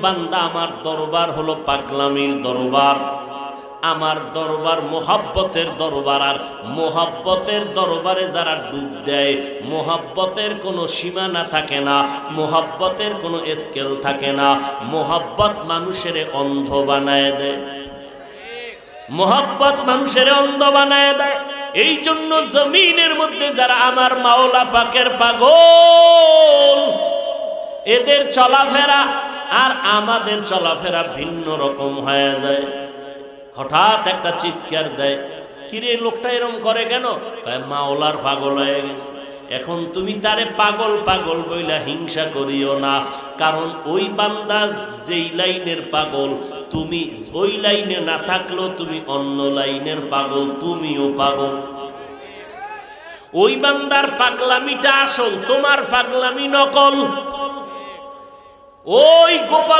বান্দা আমার দরবার হলো পাগলামির দরবার, আমার দরবার মোহাব্বতের দরবার। আর মোহাব্বতের দরবারে যারা ডুব দেয়, মোহাব্বতের কোনো সীমানা থাকে না, মোহাব্বতের কোনো স্কেল থাকে না। মোহাব্বত মানুষের অন্ধ বানায় দেয়, মোহাব্বত মানুষের অন্ধ বানায় দেয়। এই জন্য জমিনের মধ্যে যারা আমার মাওলা পাকের পাগল, এদের চলাফেরা আর আমাদের চলাফেরা ভিন্ন রকম হয়ে যায়। হঠাৎ একটা চিৎকার দেয়, কিরে লোকটা এরকম করে কেন? মাওলার পাগল হয়ে গেছে। এখন তুমি তারে পাগল পাগল বইলা হিংসা করিও না, কারণ ওই বান্দা যেই লাইনের পাগল, তুমি ওই লাইনে না থাকলেও তুমি অন্য লাইনের পাগল, তুমিও পাগল। ওই বান্দার পাগলামিটা আসল, তোমার পাগলামি নকল। ওই গোপাল